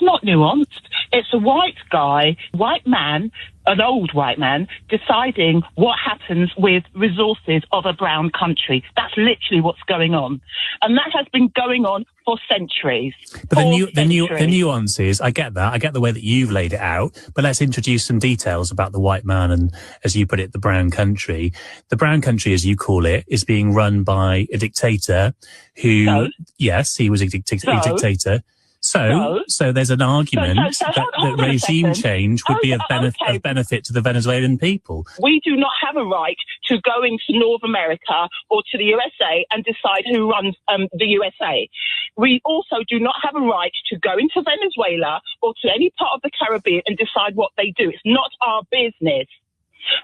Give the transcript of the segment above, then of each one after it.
not nuanced. It's a white guy, white man, an old white man, deciding what happens with resources of a brown country. That's literally what's going on. And that has been going on for centuries. But the nuances, I get that. I get the way that you've laid it out. But let's introduce some details about the white man and, as you put it, the brown country. The brown country, as you call it, is being run by a dictator who, yes, he was a dictator. So there's an argument that regime change would be of benefit to the Venezuelan people. We do not have a right to go into North America or to the USA and decide who runs the USA. We also do not have a right to go into Venezuela or to any part of the Caribbean and decide what they do. It's not our business.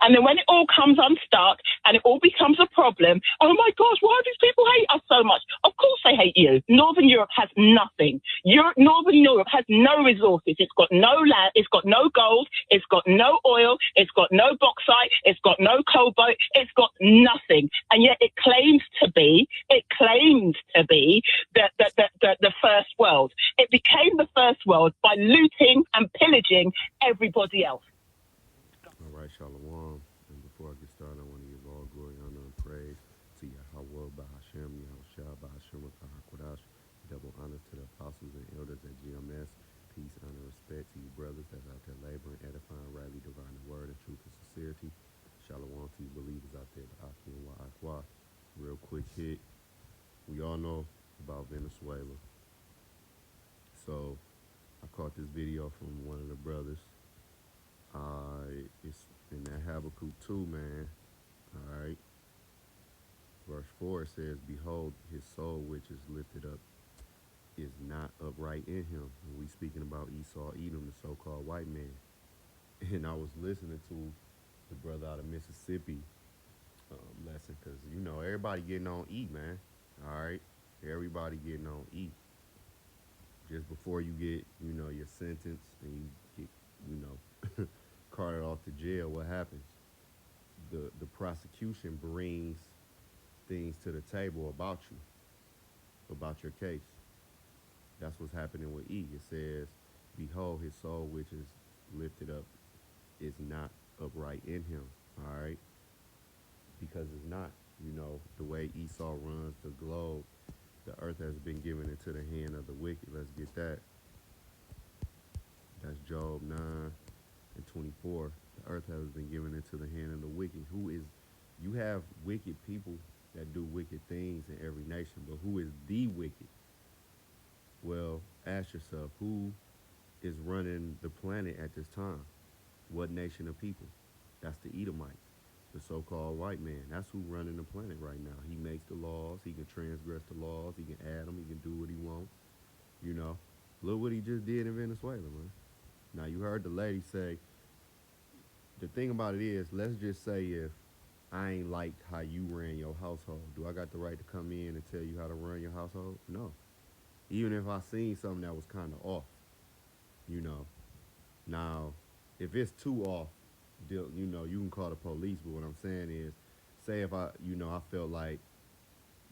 And then when it all comes unstuck and it all becomes a problem, oh my gosh, why do these people hate us so much? Of course they hate you. Northern Europe has nothing. Northern Europe has no resources. It's got no land. It's got no gold. It's got no oil. It's got no bauxite. It's got no cobalt. It's got nothing. And yet it claims to be the first world. It became the first world by looting and pillaging everybody else. All right, Shalom. And before I get started, I want to give all glory, honor, and praise to Yahweh, Bahashem, Yahushua, Bahashem, Kahakwadash. Double honor to the apostles and elders at GMS. Peace, honor, respect to you brothers that's out there laboring, edifying, rightly dividing the word of truth and sincerity. Shalom to you believers out there, the Aki and Wa'akwa. Real quick hit. We all know about Venezuela. So I caught this video from one of the brothers. It's in that Habakkuk 2, man. All right. Verse 4 it says, "Behold, his soul which is lifted up is not upright in him." And we speaking about Esau, Edom, the so-called white man. And I was listening to the brother out of Mississippi lesson, because you know everybody getting on E, man. All right, everybody getting on E. Just before you get, your sentence and you get, carted off to jail, what happens? The prosecution brings things to the table about you, about your case. That's what's happening with E. It says, "Behold, his soul which is lifted up is not upright in him." All right, because it's not. The way Esau runs the globe, the earth has been given into the hand of the wicked. Let's get that. That's Job 9:24. The earth has been given into the hand of the wicked. You have wicked people that do wicked things in every nation, but who is the wicked? Well, ask yourself, who is running the planet at this time? What nation of people? That's the Edomites, the so-called white man. That's who running the planet right now. He makes the laws. He can transgress the laws. He can add them. He can do what he wants. Look what he just did in Venezuela, man. Now, you heard the lady say, the thing about it is, let's just say if I ain't like how you ran your household, do I got the right to come in and tell you how to run your household? No. Even if I seen something that was kind of off, Now, if it's too off, you can call the police, but what I'm saying is, say if I felt like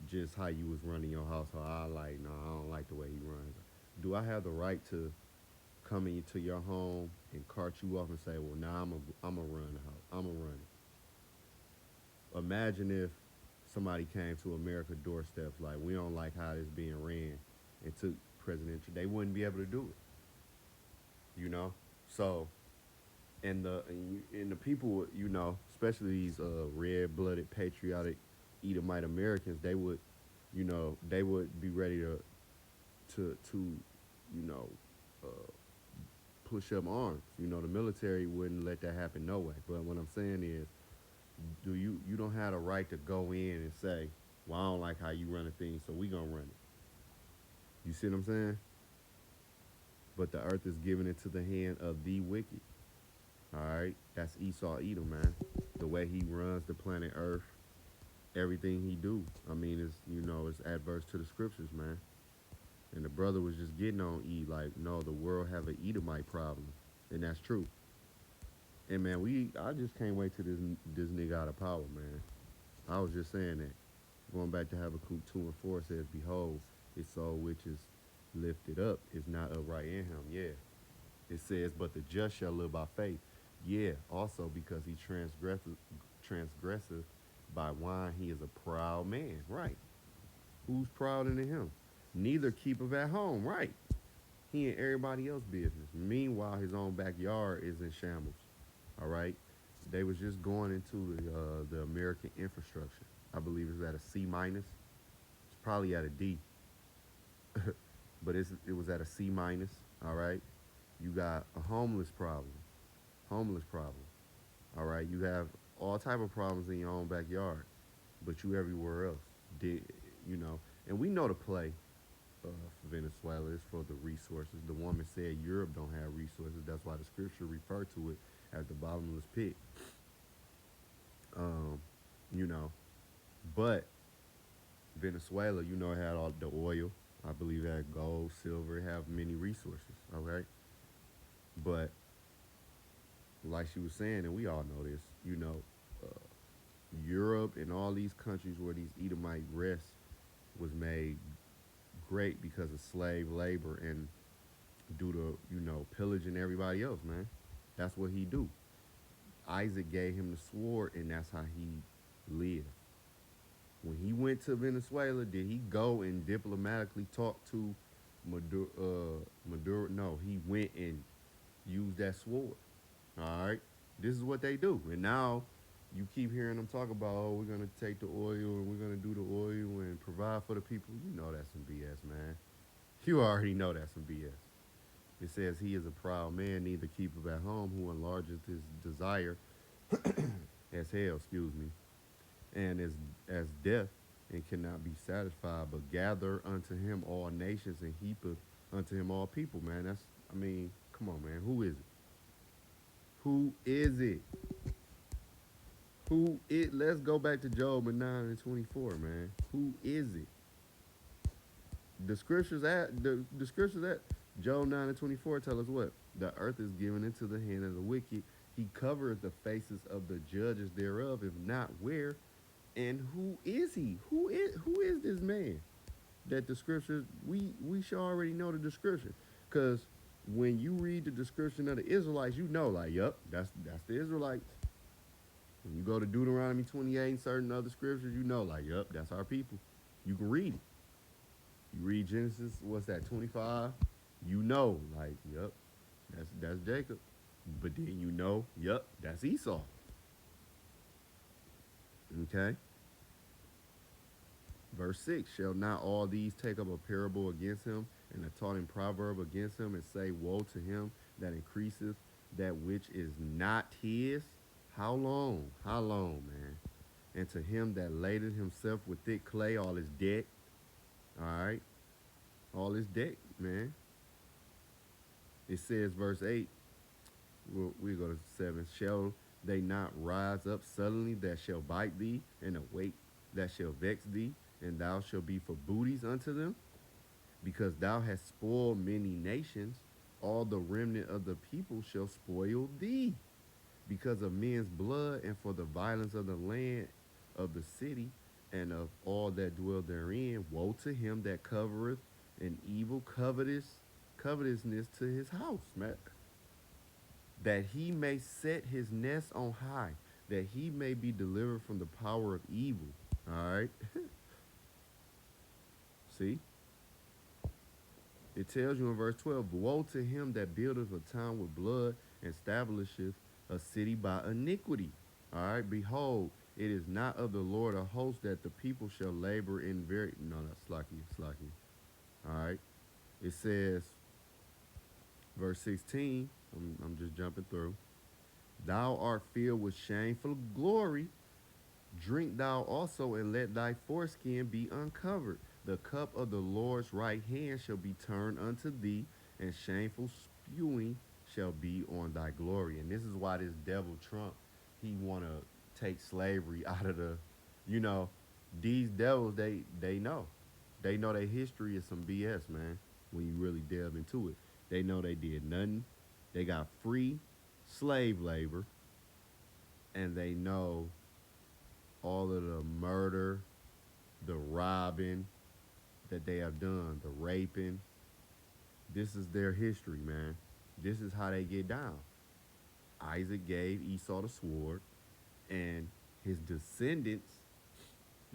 just how you was running your household, I don't like the way he runs. Do I have the right to come into your home and cart you off and say, well, now I'm a run the house. I'm a run it. Imagine if somebody came to America doorsteps like, we don't like how this being ran, and took presidential. They wouldn't be able to do it. So, and the people, especially these red-blooded, patriotic Edomite Americans, they would be ready to push up arms. The military wouldn't let that happen no way. But what I'm saying is, you don't have the right to go in and say, well, I don't like how you run a thing, so we gonna run it. You see what I'm saying? But the earth is given into the hand of the wicked. All right, that's Esau Edom, man. The way he runs the planet Earth, everything he do, it's adverse to the scriptures, man. And the brother was just getting on E like, no, the world have an Edomite problem, and that's true. And man, I just can't wait till this nigga out of power, man. I was just saying that. Going back to Habakkuk 2:4 says, "Behold, his soul which is lifted up is not upright in him. Yeah. It says, but the just shall live by faith. Yeah. Also because he transgresseth by wine, he is a proud man. Right. Who's prouder than him? Neither keepeth at home. Right. He and everybody else business. Meanwhile, his own backyard is in shambles. All right. They was just going into the American infrastructure. I believe it's at a C minus. It's probably at a D, but it was at a C minus. All right. You got a homeless problem. Homeless problem. All right. You have all type of problems in your own backyard, but you everywhere else. Did you know? And we know the play for Venezuela is for the resources. The woman said Europe don't have resources. That's why the scripture referred to it as the bottomless pit. Um, you know, but Venezuela, had all the oil. I believe it had gold, silver, it have many resources. Okay, but like she was saying, and we all know this, uh, Europe and all these countries where these Edomite rests was made great because of slave labor and due to pillaging everybody else, man. That's what he do. Isaac gave him the sword, and that's how he lived. When he went to Venezuela, did he go and diplomatically talk to Maduro? Maduro? No, he went and used that sword. All right, this is what they do, and now you keep hearing them talk about, oh, we're gonna take the oil and we're gonna do the oil and provide for the people. You know that's some BS, man. You already know that's some BS. It says he is a proud man, neither keepeth at home, who enlargeth his desire as hell, excuse me, and as death, and cannot be satisfied, but gather unto him all nations and heapeth unto him all people, man. Come on, man. Who is it? Who is it? Let's go back to Job 9:24, man. Who is it? The scriptures at Job 9:24 tell us what? The earth is given into the hand of the wicked. He covereth the faces of the judges thereof, if not where. And who is he? Who is this man? That the scriptures we should already know the description. Because when you read the description of the Israelites, like, yup, that's the Israelites. When you go to Deuteronomy 28 and certain other scriptures, like, yup, that's our people. You can read it. You read Genesis, what's that, 25? Like, yup, that's Jacob. But then yup, that's Esau. Okay? Verse 6, shall not all these take up a parable against him, and a taunting proverb against him, and say, woe to him that increaseth that which is not his? How long? How long, man? And to him that laded himself with thick clay, all his debt. All right? All his debt, man. It says, verse 8, we go to 7, shall they not rise up suddenly that shall bite thee, and awake that shall vex thee, and thou shalt be for booties unto them? Because thou hast spoiled many nations, all the remnant of the people shall spoil thee. Because of men's blood, and for the violence of the land of the city, and of all that dwell therein, woe to him that covereth an evil covetousness to his house, man. That he may set his nest on high, that he may be delivered from the power of evil. All right. See? It tells you in verse 12, woe to him that buildeth a town with blood, and establisheth a city by iniquity. All right. Behold, it is not of the Lord of hosts that the people shall labor in slacky. All right. It says, verse 16, I'm just jumping through. Thou art filled with shameful glory. Drink thou also, and let thy foreskin be uncovered. The cup of the Lord's right hand shall be turned unto thee, and shameful spewing shall be on thy glory. And this is why this devil Trump, he want to take slavery out of these devils, they know. They know their history is some BS, man, when you really delve into it. They know they did nothing. They got free slave labor, and they know all of the murder, the robbing that they have done, the raping, This is their history, man. This is how they get down. Isaac gave Esau the sword, and his descendants,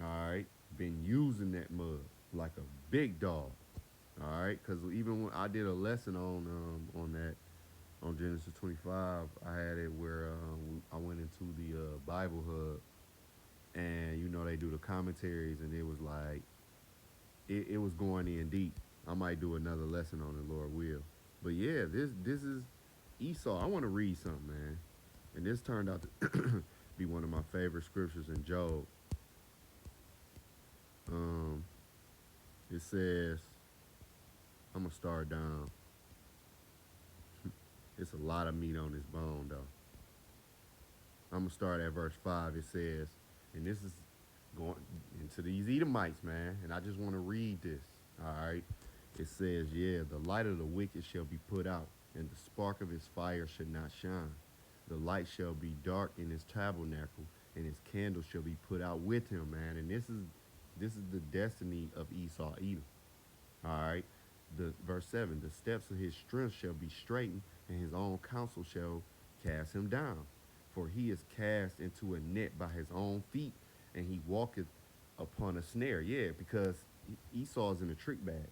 all right, been using that mud like a big dog, all right. Because even when I did a lesson on that on Genesis 25, I had it where I went into the Bible Hub, and they do the commentaries, and it was like it was going in deep. I might do another lesson on it, Lord will. But yeah, this is Esau. I want to read something, man. And this turned out to be one of my favorite scriptures in Job. Um, it says, I'm gonna start down. It's a lot of meat on this bone, though. I'm gonna start at verse 5. It says, and this is going into these Edomites, man. And I just want to read this. All right. It says, yeah, the light of the wicked shall be put out, and the spark of his fire should not shine. The light shall be dark in his tabernacle, and his candle shall be put out with him, man. And this is the destiny of Esau, Edom. All right. The verse 7, the steps of his strength shall be straightened, and his own counsel shall cast him down. For he is cast into a net by his own feet, and he walketh upon a snare. Yeah, because Esau's in a trick bag.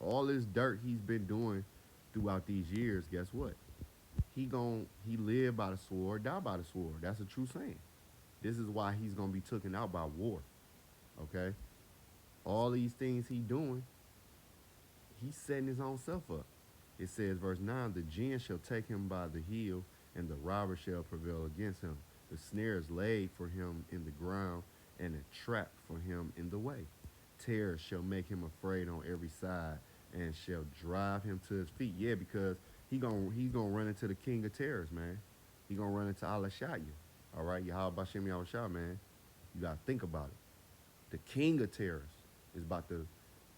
All this dirt he's been doing throughout these years, guess what? He live by the sword, die by the sword. That's a true saying. This is why he's gonna be taken out by war. Okay? All these things he doing, he's setting his own self up. It says, verse 9, the gin shall take him by the heel, and the robber shall prevail against him. The snare is laid for him in the ground, and a trap for him in the way. Terror shall make him afraid on every side, and shall drive him to his feet. Yeah, because he's gonna run into the king of terrors, man. He gonna run into Alashaya. All right, Yahweh Bashem Yahushua, man. You gotta think about it. The king of terrors is about to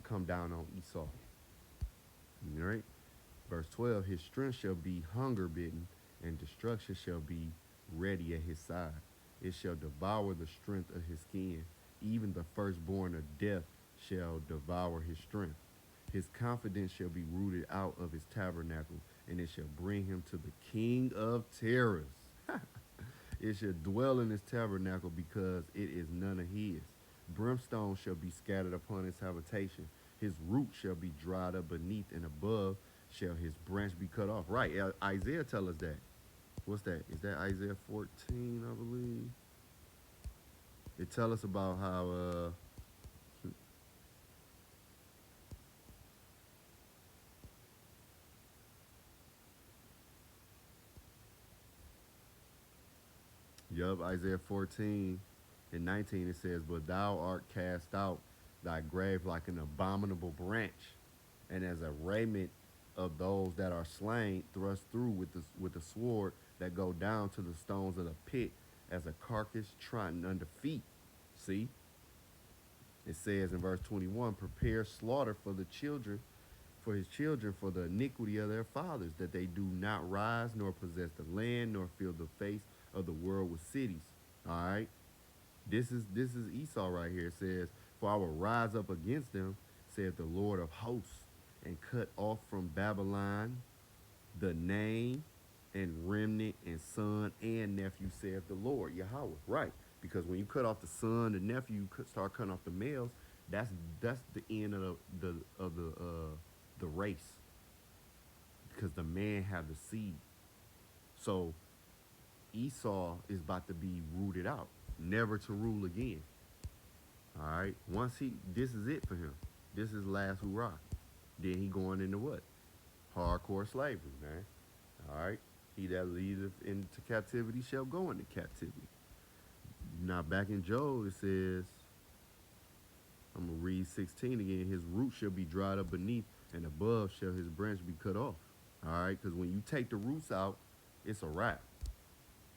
come down on Esau. All right? Verse 12, his strength shall be hunger bitten, and destruction shall be ready at his side. It shall devour the strength of his skin. Even the firstborn of death shall devour his strength. His confidence shall be rooted out of his tabernacle, and it shall bring him to the king of terrors. It shall dwell in his tabernacle, because it is none of his. Brimstone shall be scattered upon his habitation. His root shall be dried up beneath, and above shall his branch be cut off. Right, Isaiah tell us that. What's that? Is that Isaiah 14, I believe? It tell us about how Isaiah 14 and 19, it says, but thou art cast out, thy grave like an abominable branch, and as a raiment of those that are slain, thrust through with the sword, that go down to the stones of the pit, as a carcass trodden under feet. See? It says in verse 21, prepare slaughter for the children, for his children, for the iniquity of their fathers, that they do not rise, nor possess the land, nor fill the face of the world with cities. All right? This is Esau right here. It says, for I will rise up against them, saith the Lord of hosts, and cut off from Babylon the name and remnant and son and nephew, saith the Lord, Yahweh. Right. Because when you cut off the son, the nephew, you start cutting off the males, that's the end of the race. Because the man have the seed. So Esau is about to be rooted out, never to rule again. All right. This is it for him. This is last hurrah. Then he going into what? Hardcore slavery, man. All right. He that leadeth into captivity shall go into captivity. Now back in Job, it says, I'm going to read 16 again. His root shall be dried up beneath, and above shall his branch be cut off. All right. Because when you take the roots out, it's a wrap.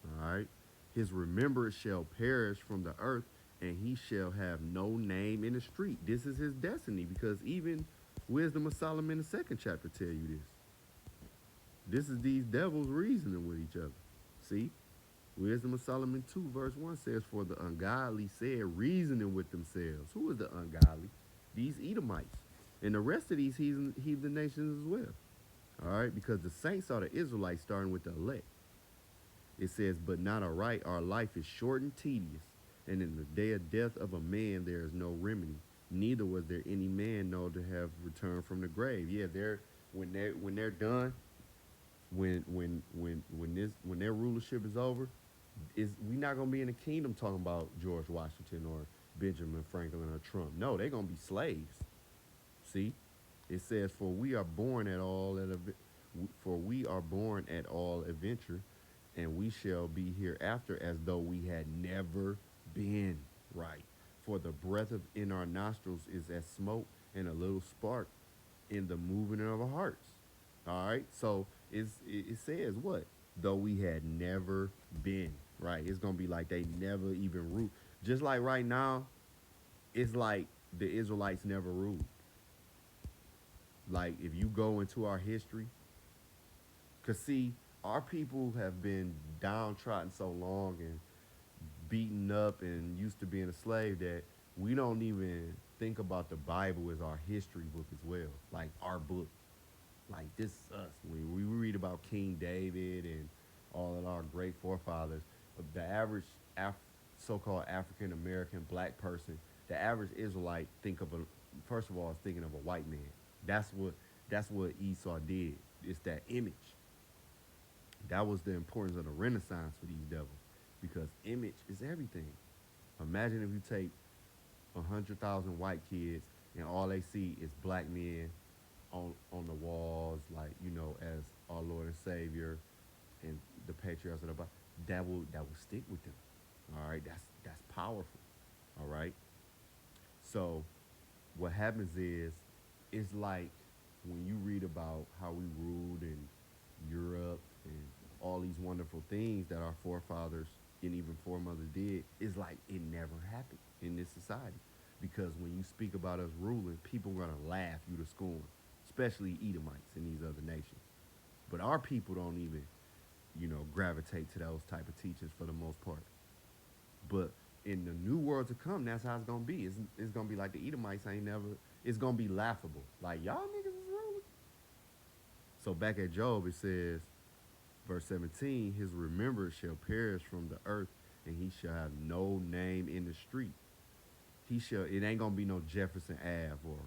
All right. His remembrance shall perish from the earth, and he shall have no name in the street. This is his destiny, because even Wisdom of Solomon, the 2nd chapter, tell you this. This is these devils reasoning with each other. See? Wisdom of Solomon 2, verse 1 says, for the ungodly said, reasoning with themselves. Who is the ungodly? These Edomites. And the rest of these heathen nations as well. All right, because the saints are the Israelites, starting with the elect. It says, but not aright, our life is short and tedious, and in the day of death of a man there is no remedy. Neither was there any man known to have returned from the grave. Yeah, they're when they're done, when their rulership is over, is we not gonna be in the kingdom talking about George Washington or Benjamin Franklin or Trump. No, they're gonna be slaves. See, it says, for we are born at all adventure, and we shall be hereafter as though we had never been. Right. For the breath in our nostrils is as smoke, and a little spark in the moving of our hearts. All right. So it says what? Though we had never been. Right. It's gonna be like they never even ruled. Just like right now, it's like the Israelites never ruled. Like if you go into our history, cause see, our people have been downtrodden so long and beaten up and used to being a slave that we don't even think about the Bible as our history book as well, like our book. Like this is us. When we read about King David and all of our great forefathers, the average so-called African American black person, the average Israelite first of all is thinking of a white man. That's what Esau did. It's that image. That was the importance of the Renaissance for these devils, because image is everything. Imagine if you take 100,000 white kids and all they see is black men on the walls, like as our Lord and Savior and the patriarchs of the Bible. That will stick with them. All right, that's powerful. All right. So what happens is, it's like when you read about how we ruled in Europe and all these wonderful things that our forefathers and even foremothers did, it's like it never happened in this society. Because when you speak about us ruling, people are gonna laugh you to scorn, especially Edomites and these other nations. But our people don't even, gravitate to those type of teachings for the most part. But in the new world to come, that's how it's gonna be. It's gonna be like the Edomites ain't never. It's gonna be laughable. Like y'all niggas is ruling. So back at Job, it says, verse 17, his remembrance shall perish from the earth, and he shall have no name in the street. It ain't gonna be no Jefferson Ave or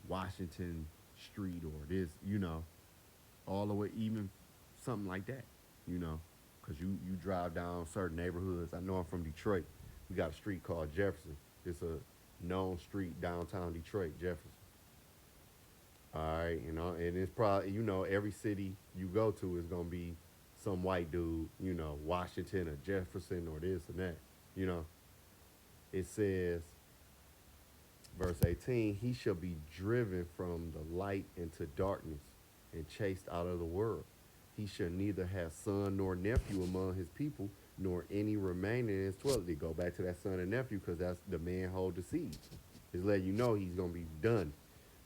Washington Street or this, all the way, even something like that, because you drive down certain neighborhoods. I know I'm from Detroit. We got a street called Jefferson. It's a known street downtown Detroit, Jefferson. All right, and it's probably, every city you go to is gonna be some white dude, Washington or Jefferson or this and that, you know. It says, verse 18, he shall be driven from the light into darkness and chased out of the world. He shall neither have son nor nephew among his people, nor any remaining in his dwelling. They go back to that son and nephew, because that's the man hold the seed. It's letting you know he's going to be done.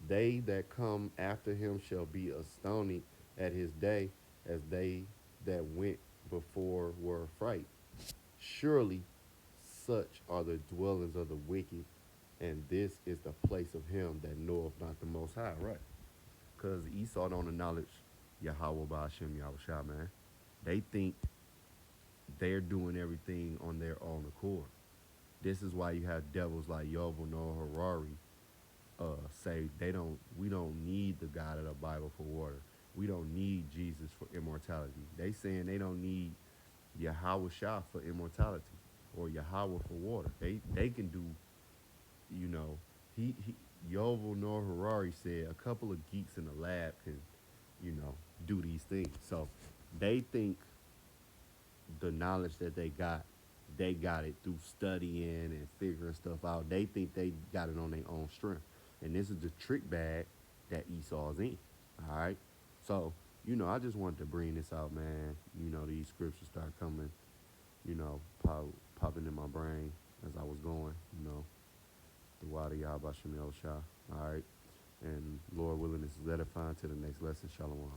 They that come after him shall be astonished at his day, as they that went before were afraid. Surely such are the dwellings of the wicked, and this is the place of him that knoweth not the Most High. Right. Because Esau don't acknowledge Yahweh Ba'ashem Yahushua, man. They think they're doing everything on their own accord. This is why you have devils like Yuval Noah Harari say we don't need the God of the Bible for water. We don't need Jesus for immortality. They saying they don't need Yahweh Shah for immortality or Yahweh for water. They can do, he Yuval Noah Harari said a couple of geeks in the lab can, do these things. So they think the knowledge that they got it through studying and figuring stuff out. They think they got it on their own strength. And this is the trick bag that Esau's in. All right. So, I just wanted to bring this out, man. These scriptures start coming, popping in my brain as I was going, the water Yahweh Shem Shah. All right. And Lord willing, this is edifying to the next lesson. Shalom.